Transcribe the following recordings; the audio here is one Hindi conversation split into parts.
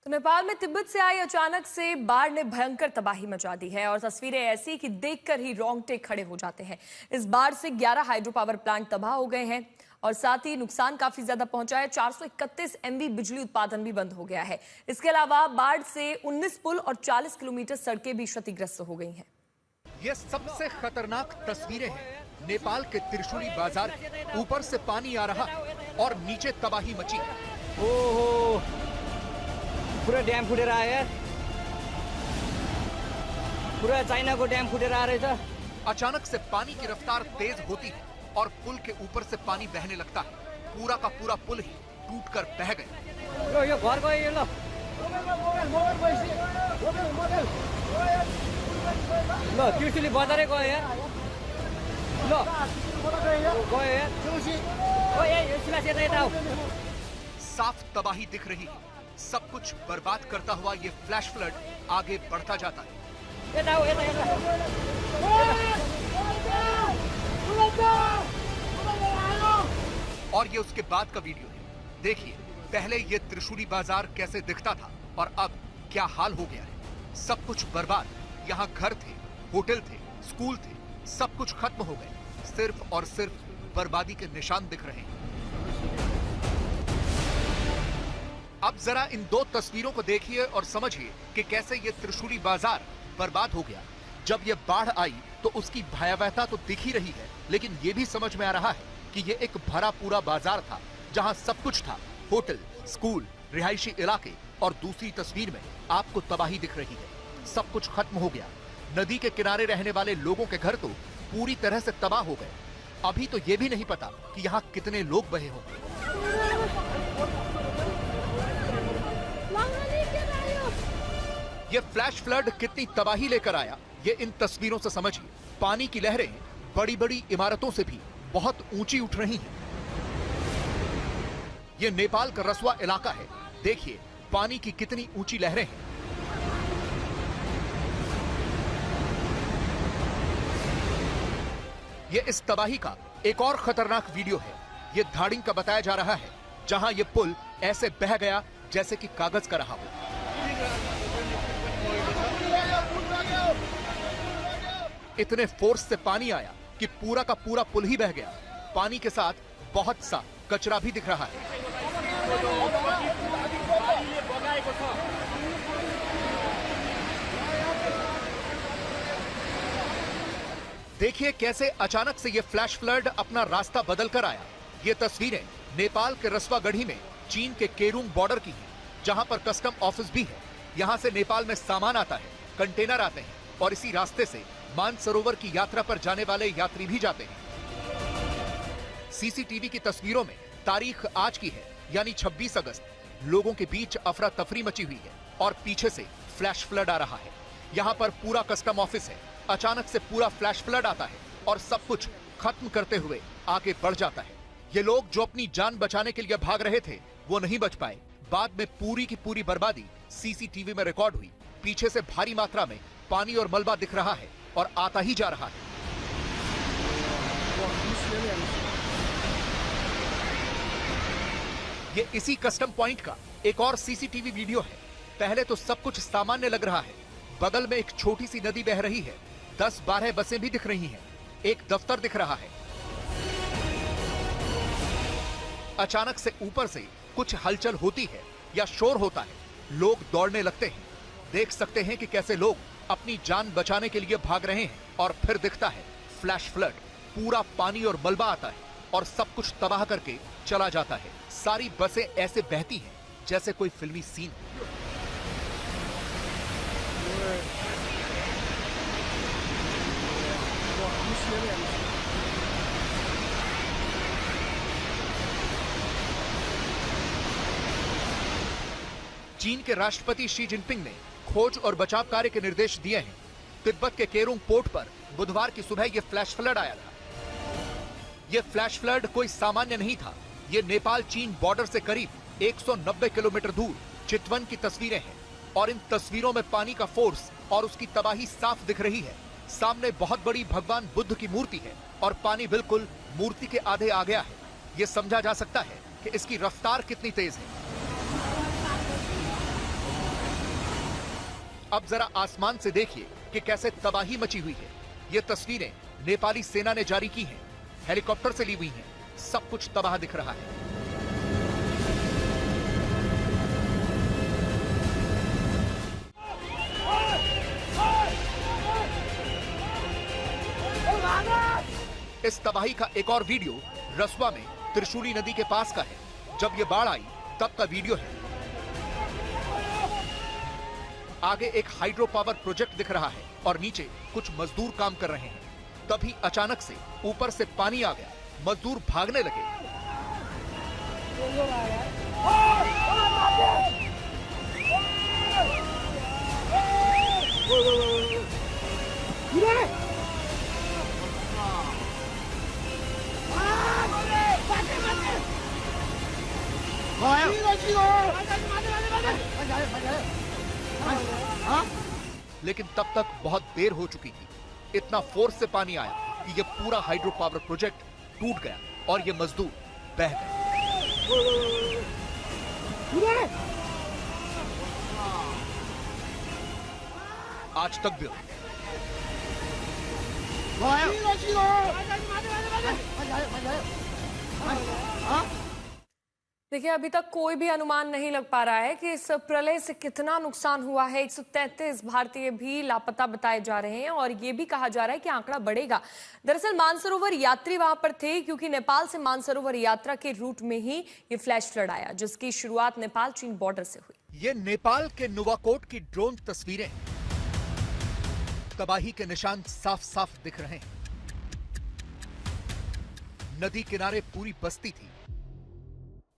तो नेपाल में तिब्बत से आई अचानक से बाढ़ ने भयंकर तबाही मचा दी है और तस्वीरें ऐसी कि देखकर ही रोंगटे खड़े हो जाते हैं। इस बाढ़ से 11 हाइड्रो पावर प्लांट तबाह हो गए हैं और साथ ही नुकसान काफी ज्यादा पहुंचा है। 431 MV बिजली उत्पादन भी बंद हो गया है। इसके अलावा बाढ़ से 19 पुल और 40 किलोमीटर सड़कें भी क्षतिग्रस्त हो गई हैं। ये सबसे खतरनाक तस्वीरें हैं नेपाल के त्रिशूली बाजार। ऊपर से पानी आ रहा और नीचे तबाही मची। ओहो, पूरा डैम फुटेर आयो यार, पूरा चाइना को डैम फुटेर आ रहेछ। अचानक से पानी की रफ्तार तेज होती है और पुल के ऊपर से पानी बहने लगता है। पूरा का पूरा पुल ही टूटकर बह गया। यो घर गयो यो ल त्रिशुली बजारै गयो यार। ल गयो यार। ओए यो सिला सेता यता आऊ। साफ तबाही दिख रही है। सब कुछ बर्बाद करता हुआ ये फ्लैश फ्लड आगे बढ़ता जाता है। और ये उसके बाद का वीडियो है। देखिए पहले ये त्रिशूली बाजार कैसे दिखता था और अब क्या हाल हो गया है। सब कुछ बर्बाद। यहाँ घर थे, होटल थे, स्कूल थे, सब कुछ खत्म हो गए। सिर्फ और सिर्फ बर्बादी के निशान दिख रहे हैं। अब जरा इन दो तस्वीरों को देखिए और समझिए कि कैसे ये त्रिशूली बाजार बर्बाद हो गया। जब ये बाढ़ आई तो उसकी भयावहता तो दिख ही रही है, लेकिन ये भी समझ में आ रहा है कि ये एक भरा पूरा बाजार था जहां सब कुछ था, होटल, स्कूल, रिहायशी इलाके। और दूसरी तस्वीर में आपको तबाही दिख रही है। सब कुछ खत्म हो गया। नदी के किनारे रहने वाले लोगों के घर तो पूरी तरह से तबाह हो गए। अभी तो ये भी नहीं पता कि यहाँ कितने लोग बहे होंगे। ये फ्लैश फ्लड कितनी तबाही लेकर आया, ये इन तस्वीरों से समझिए। पानी की लहरें बड़ी बड़ी इमारतों से भी बहुत ऊंची उठ रही हैं। ये नेपाल का रसवा इलाका है। देखिए पानी की कितनी ऊंची लहरें हैं। ये इस तबाही का एक और खतरनाक वीडियो है। ये धाड़िंग का बताया जा रहा है, जहां ये पुल ऐसे बह गया जैसे कि कागज का रहा हो। इतने फोर्स से पानी आया कि पूरा का पूरा पुल ही बह गया। पानी के साथ बहुत सा कचरा भी दिख रहा है। देखिए कैसे अचानक से ये फ्लैश फ्लड अपना रास्ता बदल कर आया। ये तस्वीरें नेपाल के रसवागढ़ी में चीन के केरुंग बॉर्डर की हैं, जहां पर कस्टम ऑफिस भी है। यहां से नेपाल में सामान आता है, कंटेनर आते हैं और इसी रास्ते से मानसरोवर की यात्रा पर जाने वाले यात्री भी जाते हैं। सीसीटीवी की तस्वीरों में तारीख आज की है, यानी 26 अगस्त। लोगों के बीच अफरा तफरी मची हुई है और पीछे से फ्लैश फ्लड आ रहा है। यहाँ पर पूरा कस्टम ऑफिस है। अचानक से पूरा फ्लैश फ्लड आता है और सब कुछ खत्म करते हुए आगे बढ़ जाता है। ये लोग जो अपनी जान बचाने के लिए भाग रहे थे, वो नहीं बच पाए। बाद में पूरी की पूरी बर्बादी सीसीटीवी में रिकॉर्ड हुई। पीछे से भारी मात्रा में पानी और मलबा दिख रहा है और आता ही जा रहा है। ये इसी कस्टम पॉइंट का एक और सीसीटीवी वीडियो है। पहले तो सब कुछ सामान्य लग रहा है। बगल में एक छोटी सी नदी बह रही है। 10-12 बसें भी दिख रही हैं। एक दफ्तर दिख रहा है। अचानक से ऊपर से कुछ हलचल होती है या शोर होता है। लोग दौड़ने लगते हैं। देख सकते हैं कि कैसे लोग अपनी जान बचाने के लिए भाग रहे हैं और फिर दिखता है फ्लैश फ्लड। पूरा पानी और मलबा आता है और सब कुछ तबाह करके चला जाता है। सारी बसें ऐसे बहती हैं जैसे कोई फिल्मी सीन। चीन के राष्ट्रपति शी जिनपिंग ने खोज और बचाव कार्य के निर्देश दिए हैं। तिब्बत के केरुंग पोर्ट पर बुधवार की सुबह यह फ्लैश फ्लड आया था। यह फ्लैश फ्लड कोई सामान्य नहीं था। यह नेपाल चीन बॉर्डर से करीब 190 किलोमीटर दूर चितवन की तस्वीरें हैं और इन तस्वीरों में पानी का फोर्स और उसकी तबाही साफ दिख रही है। सामने बहुत बड़ी भगवान बुद्ध की मूर्ति है और पानी बिल्कुल मूर्ति के आधे आ गया है। यह समझा जा सकता है कि इसकी रफ्तार कितनी तेज है। अब जरा आसमान से देखिए कि कैसे तबाही मची हुई है। ये तस्वीरें नेपाली सेना ने जारी की हैं, हेलीकॉप्टर से ली हुई हैं। सब कुछ तबाह दिख रहा है। इस तबाही का एक और वीडियो रसवा में त्रिशूली नदी के पास का है। जब ये बाढ़ आई तब का वीडियो है। आगे एक हाइड्रो पावर प्रोजेक्ट दिख रहा है और नीचे कुछ मजदूर काम कर रहे हैं। तभी अचानक से ऊपर से पानी आ गया। मजदूर भागने लगे। लेकिन तब तक बहुत देर हो चुकी थी। इतना फोर्स से पानी आया कि ये पूरा हाइड्रो पावर प्रोजेक्ट टूट गया और ये मजदूर बह गए। आज तक भी देखिए, अभी तक कोई भी अनुमान नहीं लग पा रहा है कि इस प्रलय से कितना नुकसान हुआ है। 133 भारतीय भी लापता बताए जा रहे हैं और ये भी कहा जा रहा है कि आंकड़ा बढ़ेगा। दरअसल मानसरोवर यात्री वहां पर थे क्योंकि नेपाल से मानसरोवर यात्रा के रूट में ही ये फ्लैश फ्लड आया, जिसकी शुरुआत नेपाल चीन बॉर्डर से हुई। ये नेपाल के नुवाकोट की ड्रोन तस्वीरें। तबाही के निशान साफ साफ दिख रहे हैं। नदी किनारे पूरी बस्ती थी।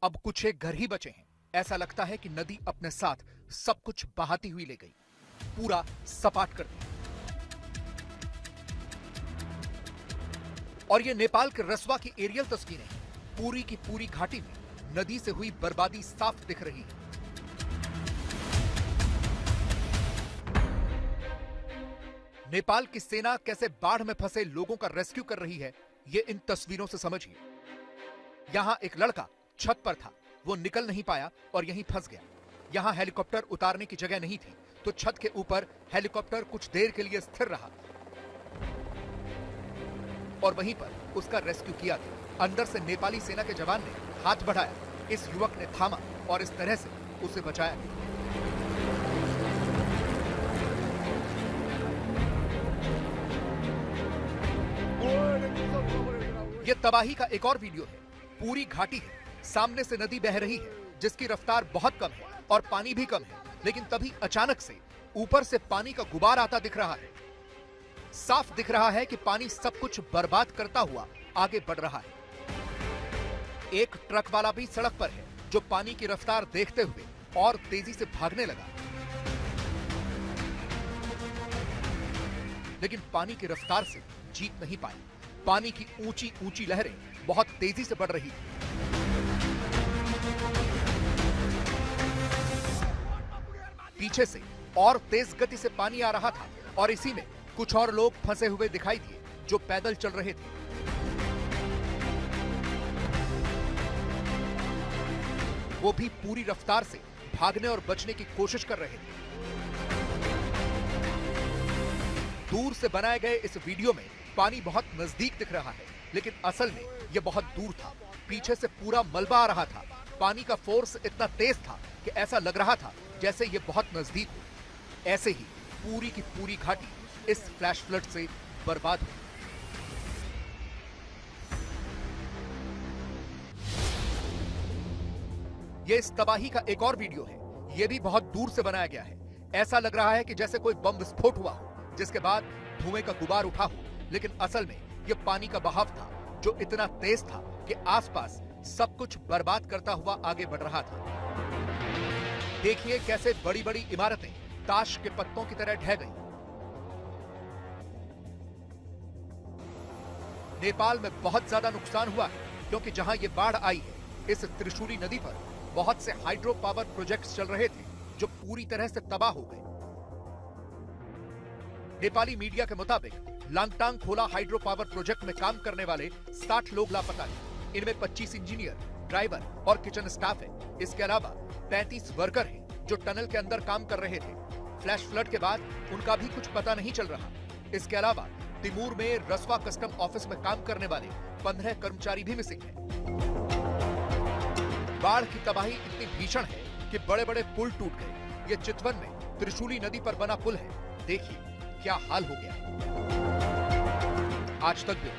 अब कुछ एक घर ही बचे हैं। ऐसा लगता है कि नदी अपने साथ सब कुछ बहाती हुई ले गई, पूरा सपाट कर दिया। और ये नेपाल के रसवा की एरियल तस्वीरें हैं। पूरी की पूरी घाटी में नदी से हुई बर्बादी साफ दिख रही है। नेपाल की सेना कैसे बाढ़ में फंसे लोगों का रेस्क्यू कर रही है, ये इन तस्वीरों से समझिए। यहां एक लड़का छत पर था, वो निकल नहीं पाया और यहीं फंस गया। यहां हेलीकॉप्टर उतारने की जगह नहीं थी, तो छत के ऊपर हेलीकॉप्टर कुछ देर के लिए स्थिर रहा और वहीं पर उसका रेस्क्यू किया गया। अंदर से नेपाली सेना के जवान ने हाथ बढ़ाया। इस युवक ने थामा और इस तरह से उसे बचाया गया। यह तबाही का एक और वीडियो है। पूरी घाटी है, सामने से नदी बह रही है जिसकी रफ्तार बहुत कम है और पानी भी कम है, लेकिन तभी अचानक से ऊपर से पानी का गुबार आता दिख रहा है। साफ दिख रहा है कि पानी सब कुछ बर्बाद करता हुआ आगे बढ़ रहा है। एक ट्रक वाला भी सड़क पर है जो पानी की रफ्तार देखते हुए और तेजी से भागने लगा, लेकिन पानी की रफ्तार से जीत नहीं पाई। पानी की ऊंची ऊंची लहरें बहुत तेजी से बढ़ रही थी। पीछे से और तेज गति से पानी आ रहा था और इसी में कुछ और लोग फंसे हुए दिखाई दिए जो पैदल चल रहे थे। वो भी पूरी रफ्तार से भागने और बचने की कोशिश कर रहे थे। दूर से बनाए गए इस वीडियो में पानी बहुत नजदीक दिख रहा है, लेकिन असल में यह बहुत दूर था। पीछे से पूरा मलबा आ रहा था। पानी का फोर्स इतना तेज था कि ऐसा लग रहा था जैसे ये बहुत नजदीक हो। ऐसे ही पूरी की पूरी घाटी इस फ्लैश फ्लड से बर्बाद हुई। ये इस तबाही का एक और वीडियो है। ये भी बहुत दूर से बनाया गया है। ऐसा लग रहा है कि जैसे कोई बम विस्फोट हुआ हो, जिसके बाद धुएं का गुबार उठा हो, लेकिन असल में यह पानी का बहाव था जो इतना तेज था कि आसपास सब कुछ बर्बाद करता हुआ आगे बढ़ रहा था। देखिए कैसे बड़ी बड़ी इमारतें ताश के पत्तों की तरह ढह गईं। नेपाल में बहुत ज्यादा नुकसान हुआ है क्योंकि जहां ये बाढ़ आई है, इस त्रिशूली नदी पर बहुत से हाइड्रो पावर प्रोजेक्ट्स चल रहे थे जो पूरी तरह से तबाह हो गए। नेपाली मीडिया के मुताबिक लांगटांग खोला हाइड्रो पावर प्रोजेक्ट में काम करने वाले 60 लोग लापता हैं। इनमें 25 इंजीनियर, ड्राइवर और किचन स्टाफ है। इसके अलावा 35 वर्कर हैं जो टनल के अंदर काम कर रहे थे। फ्लैश फ्लड के बाद उनका भी कुछ पता नहीं चल रहा। इसके अलावा तिमूर में रसवा कस्टम ऑफिस में काम करने वाले 15 कर्मचारी भी मिसिंग हैं। बाढ़ की तबाही इतनी भीषण है कि बड़े बड़े पुल टूट गए। ये चितवन में त्रिशूली नदी पर बना पुल है। देखिए क्या हाल हो गया। आज तक भी